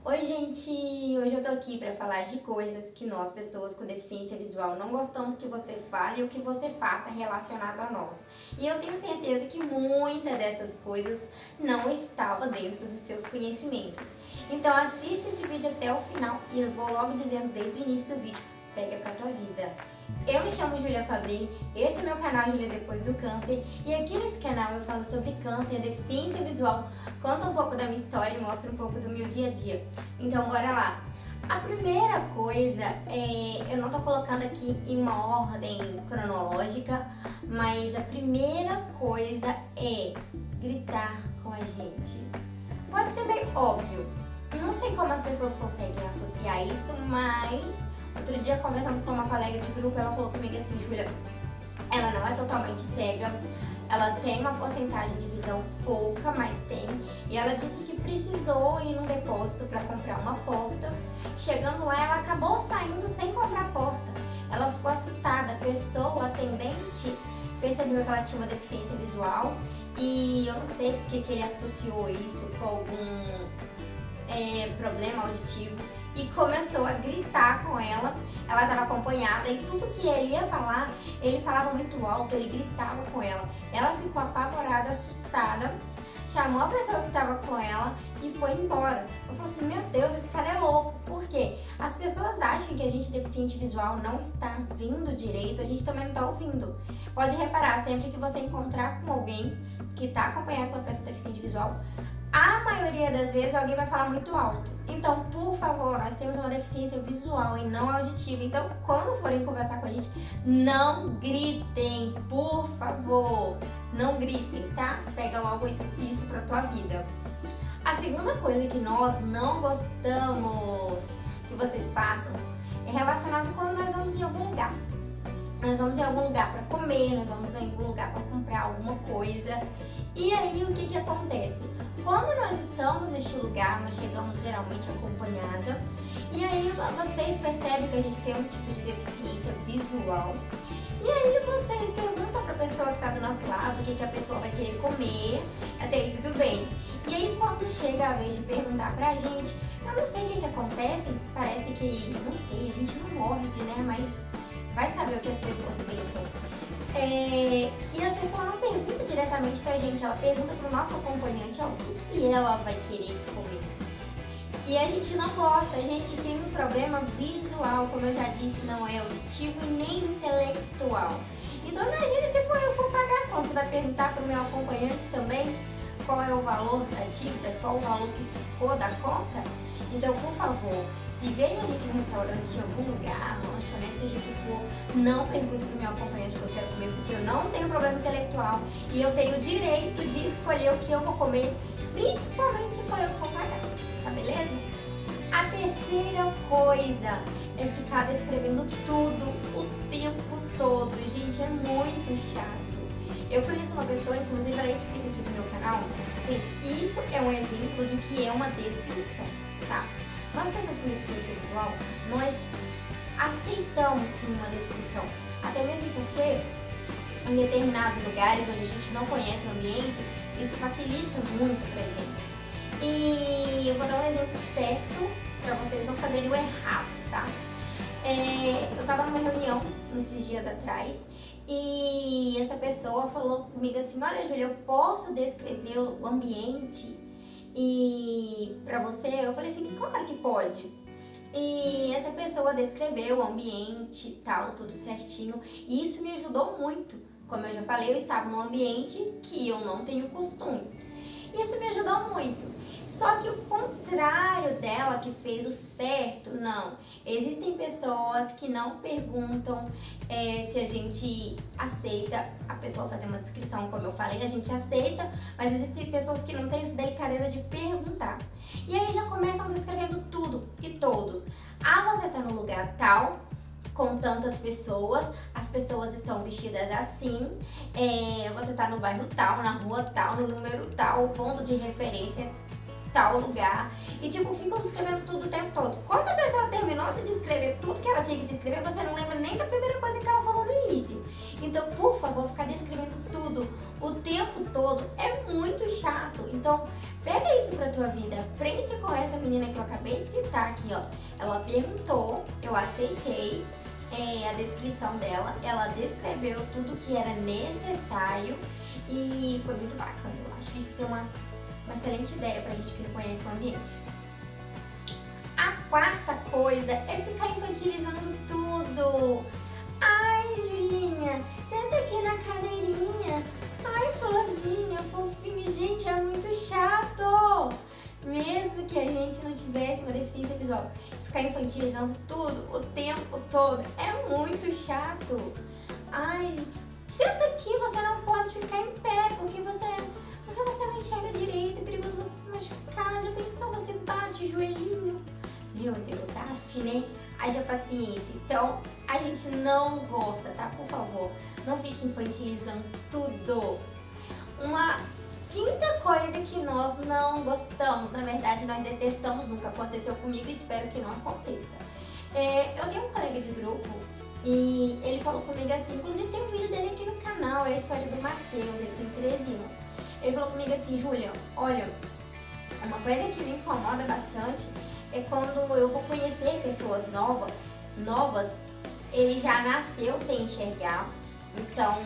Oi gente, hoje eu tô aqui pra falar de coisas que nós, pessoas com deficiência visual, não gostamos que você fale ou que você faça relacionado a nós. E eu tenho certeza que muita dessas coisas não estava dentro dos seus conhecimentos. Então assiste esse vídeo até o final e eu vou logo dizendo desde o início do vídeo, pega pra tua vida. Eu me chamo Júlia Fabri, esse é meu canal Júlia Depois do Câncer e aqui nesse canal eu falo sobre câncer, deficiência visual, conto um pouco da minha história e mostro um pouco do meu dia a dia. Então bora lá! A primeira coisa eu não tô colocando aqui em uma ordem cronológica, mas a primeira coisa é gritar com a gente. Pode ser meio óbvio, não sei como as pessoas conseguem associar isso, mas outro dia, conversando com uma colega de grupo, ela falou comigo assim, Júlia, ela não é totalmente cega, ela tem uma porcentagem de visão pouca, mas tem, e ela disse que precisou ir num depósito para comprar uma porta. Chegando lá, ela acabou saindo sem comprar a porta. Ela ficou assustada, a pessoa, a atendente, percebeu que ela tinha uma deficiência visual e eu não sei porque que ele associou isso com algum problema auditivo e começou a gritar com ela. Ela estava acompanhada e tudo que ele ia falar, ele falava muito alto, ele gritava com ela. Ela ficou apavorada, assustada, chamou a pessoa que estava com ela e foi embora. Eu falei assim, meu Deus, esse cara é louco. Por quê? As pessoas acham que a gente deficiente visual não está vindo direito, a gente também não está ouvindo. Pode reparar, sempre que você encontrar com alguém que está acompanhado com uma pessoa deficiente visual, a maioria das vezes alguém vai falar muito alto. Então, por favor, nós temos uma deficiência visual e não auditiva. Então, quando forem conversar com a gente, não gritem, por favor. Não gritem, tá? Pega logo isso pra tua vida. A segunda coisa que nós não gostamos que vocês façam é relacionado quando nós vamos em algum lugar. Nós vamos em algum lugar para comer, nós vamos em algum lugar para comprar alguma coisa. E aí, o que acontece? Quando nós estamos neste lugar, nós chegamos geralmente acompanhada, e aí vocês percebem que a gente tem um tipo de deficiência visual, e aí vocês perguntam para a pessoa que está do nosso lado o que a pessoa vai querer comer, até aí tudo bem. E aí quando chega a vez de perguntar pra gente, eu não sei o que acontece, parece que, não sei, a gente não morde, né, mas vai saber o que as pessoas pensam. E a pessoa não pergunta diretamente pra gente, ela pergunta pro nosso acompanhante o que ela vai querer comer. E a gente não gosta, a gente tem um problema visual, como eu já disse, não é auditivo e nem intelectual. Então imagine se eu for pagar quando você vai perguntar pro meu acompanhante também qual é o valor da dívida, qual o valor que ficou da conta. Então, por favor, se vem a gente em um restaurante, em algum lugar, uma lanchonete, seja o que for, não pergunte pro meu acompanhante o que eu quero comer, porque eu não tenho problema intelectual e eu tenho o direito de escolher o que eu vou comer, principalmente se for eu que for pagar, tá beleza? A terceira coisa é ficar descrevendo tudo o tempo todo. Gente, é muito chato. Eu conheço uma pessoa, inclusive ela é inscrita aqui no meu canal. Gente, isso é um exemplo de que é uma descrição, tá? Nós, pessoas com deficiência visual, nós aceitamos sim uma descrição, até mesmo porque em determinados lugares onde a gente não conhece o ambiente, isso facilita muito pra gente. E eu vou dar um exemplo certo pra vocês não fazerem o errado, tá? Eu tava numa reunião nesses dias atrás e essa pessoa falou comigo assim, olha Júlia, eu posso descrever o ambiente e pra você? Eu falei assim, claro que pode. E essa pessoa descreveu o ambiente e tal, tudo certinho. E isso me ajudou muito. Como eu já falei, eu estava num ambiente que eu não tenho costume. Isso me ajudou muito. Só que o contrário dela, que fez o certo, não. Existem pessoas que não perguntam se a gente aceita a pessoa fazer uma descrição, como eu falei, a gente aceita, mas existem pessoas que não têm essa delicadeza de perguntar. E aí já começam descrevendo tudo e todos. Você tá no lugar tal, com tantas pessoas, as pessoas estão vestidas assim, você tá no bairro tal, na rua tal, no número tal, o ponto de referência tal lugar. E tipo, ficam descrevendo tudo o tempo todo. Quando a pessoa terminou de descrever tudo que ela tinha que descrever, você não lembra nem da primeira coisa que ela falou no início. Então, por favor, ficar descrevendo tudo o tempo todo é muito chato. Então, pega isso pra tua vida. Aprende com essa menina que eu acabei de citar aqui, ó. Ela perguntou, eu aceitei a descrição dela. Ela descreveu tudo que era necessário e foi muito bacana. Eu acho isso uma excelente ideia pra gente que não conhece o ambiente. A quarta coisa é ficar infantilizando tudo. Ai, Julinha, senta aqui na cadeirinha. Ai, florzinha, fofinha. Gente, é muito chato. Mesmo que a gente não tivesse uma deficiência visual, ficar infantilizando tudo o tempo todo é muito chato. Ai, senta aqui, você não pode ficar em pé porque você não enxerga direito, é perigoso você se machucar. Já pensou, você bate o joelhinho? Meu Deus, né? Haja paciência. Então, a gente não gosta, tá? Por favor, não fique infantilizando tudo. Uma quinta coisa que nós não gostamos, na verdade nós detestamos, nunca aconteceu comigo, espero que não aconteça. Eu tenho um colega de grupo e ele falou comigo assim, inclusive tem um vídeo dele aqui no canal, é a história do Matheus, ele tem 13 anos. Ele falou comigo assim, Júlia, olha, uma coisa que me incomoda bastante é quando eu vou conhecer pessoas novas, ele já nasceu sem enxergar. Então,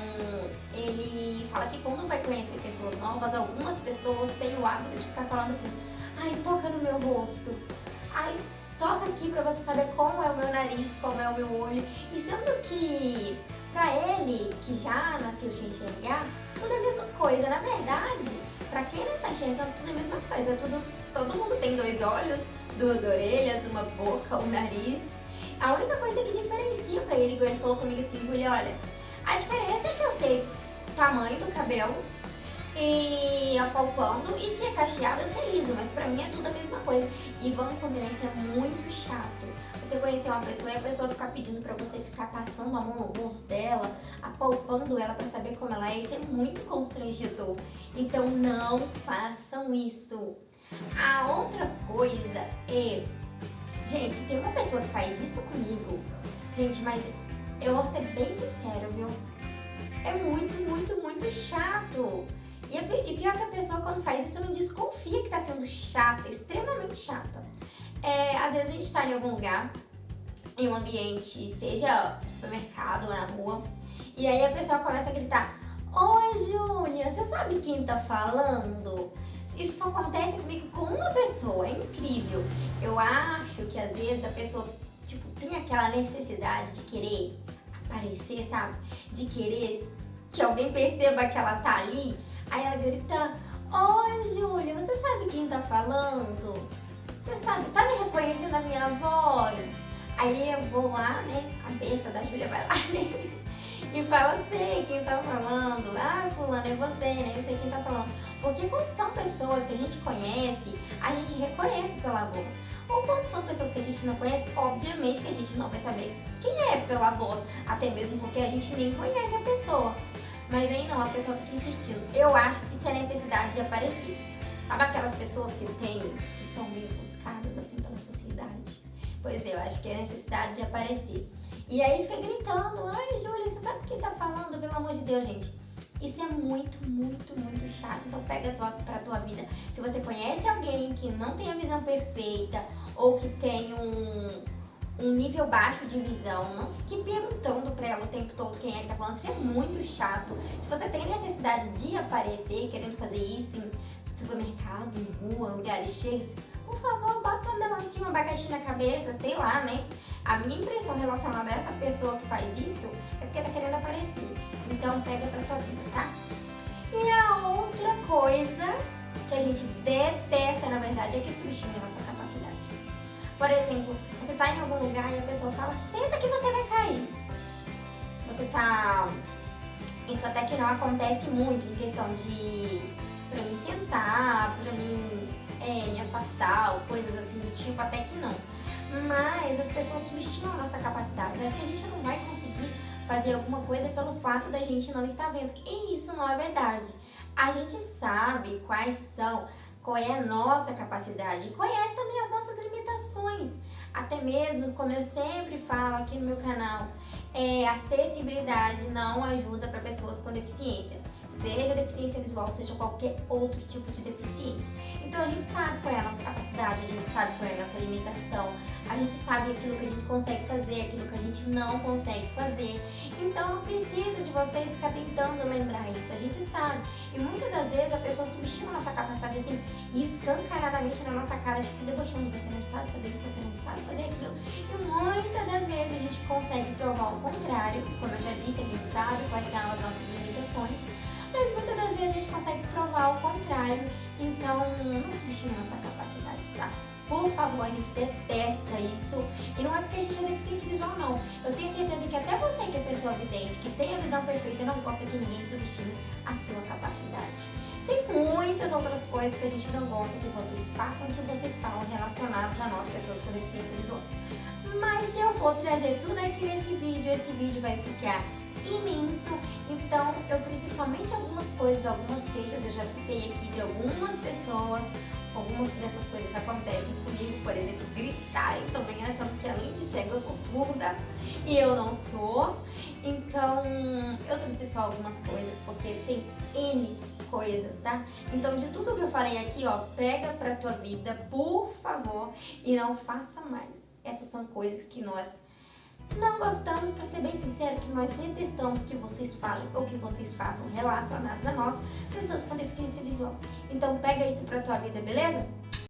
ele fala que quando vai conhecer pessoas novas, algumas pessoas têm o hábito de ficar falando assim, ai, toca no meu rosto, ai, toca aqui pra você saber como é o meu nariz, como é o meu olho. E sendo que, pra ele, que já nasceu sem enxergar, tudo é a mesma coisa. Na verdade, pra quem não tá enxergando, tudo é a mesma coisa. Todo mundo tem 2 olhos, 2 orelhas, uma boca, um nariz. A única coisa que diferencia pra ele, igual ele falou comigo assim, Julia, olha, a diferença é que eu sei o tamanho do cabelo e apalpando, e se é cacheado eu sei liso, mas pra mim é tudo a mesma coisa. E vamos combinar, isso é muito chato. Você conhecer uma pessoa e a pessoa ficar pedindo pra você ficar passando a mão no rosto dela, apalpando ela pra saber como ela é, isso é muito constrangedor. Então não façam isso. A outra coisa é... Gente, tem uma pessoa que faz isso comigo, gente, mas eu vou ser bem sincera, viu? É muito chato. E pior que a pessoa quando faz isso não desconfia que tá sendo chata, extremamente chata. Às vezes a gente tá em algum lugar, em um ambiente, seja supermercado ou na rua, e aí a pessoa começa a gritar, oi, Júlia, você sabe quem tá falando? Isso só acontece comigo com uma pessoa, é incrível. Eu acho que às vezes a pessoa, tipo, tem aquela necessidade de querer aparecer, sabe? De querer que alguém perceba que ela tá ali. Aí ela grita, oi, Júlia, você sabe quem tá falando? Você sabe, tá me reconhecendo a minha voz? Aí eu vou lá, né, a besta da Júlia vai lá, né? E fala, sei quem tá falando. Ah, fulano, é você, né? Eu sei quem tá falando. Porque quando são pessoas que a gente conhece, a gente reconhece pela voz. Ou quando são pessoas que a gente não conhece, obviamente que a gente não vai saber quem é pela voz. Até mesmo porque a gente nem conhece a pessoa. Mas aí não, a pessoa fica insistindo. Eu acho que isso é necessidade de aparecer. Sabe aquelas pessoas que são meio ofuscadas assim pela sociedade? Pois é, eu acho que é necessidade de aparecer. E aí fica gritando, ai, Júlia, você sabe quem tá falando? Pelo amor de Deus, gente. Isso é muito chato. Então pega pra tua vida. Se você conhece alguém que não tem a visão perfeita ou que tem um nível baixo de visão, não fique perguntando pra ela o tempo todo quem é que tá falando. Isso é muito chato. Se você tem necessidade de aparecer, querendo fazer isso em supermercado, em rua, lugares cheios, por favor, bota uma melancia, um abacaxi na cabeça, sei lá, né? A minha impressão relacionada a essa pessoa que faz isso é porque tá querendo aparecer. Então pega pra tua vida, tá? E a outra coisa que a gente detesta, na verdade, é que subestima a nossa capacidade. Por exemplo, você tá em algum lugar e a pessoa fala, senta que você vai cair. Você tá... Isso até que não acontece muito em questão de... pra mim sentar, pra mim me afastar, ou coisas assim do tipo, até que não. Mas as pessoas subestimam a nossa capacidade. Acho que a gente não vai conseguir fazer alguma coisa pelo fato da gente não estar vendo. E isso não é verdade. A gente sabe quais são qual é a nossa capacidade, e conhece também as nossas limitações. Até mesmo, como eu sempre falo aqui no meu canal, acessibilidade não ajuda para pessoas com deficiência, seja deficiência visual, seja qualquer outro tipo de deficiência. Então a gente sabe qual é a nossa capacidade, a gente sabe qual é a nossa limitação, a gente sabe aquilo que a gente consegue fazer, aquilo que a gente não consegue fazer. Então não precisa de vocês ficar tentando lembrar isso, a gente sabe. E muitas das vezes a pessoa subestima a nossa capacidade assim, escancaradamente na nossa cara, tipo, debochando, você não sabe fazer isso, você não sabe fazer aquilo. E muitas das vezes a gente consegue provar o contrário, como eu já disse, a gente sabe quais são as nossas limitações, mas muitas das vezes a gente consegue provar o contrário. Então não subestima a nossa capacidade, tá? Por favor, a gente detesta isso. E não é porque a gente é deficiente visual, não. Eu tenho certeza que até você que é pessoa vidente, que tem a visão perfeita e não gosta que ninguém subestime a sua capacidade. Tem muitas outras coisas que a gente não gosta que vocês façam, que vocês falam relacionados a nós, pessoas com deficiência visual. Mas se eu for trazer tudo aqui nesse vídeo, esse vídeo vai ficar imenso. Então eu trouxe somente algumas coisas, algumas queixas, eu já citei aqui de algumas pessoas. Algumas dessas coisas acontecem comigo, por exemplo, gritarem também achando que além de cega eu sou surda e eu não sou. Então eu trouxe só algumas coisas porque tem N coisas, tá? Então de tudo que eu falei aqui, ó, pega pra tua vida, por favor, e não faça mais. Essas são coisas que nós não gostamos, pra ser bem sincero, que nós detestamos que vocês falem ou que vocês façam relacionados a nós, pessoas com deficiência visual. Então pega isso pra tua vida, beleza?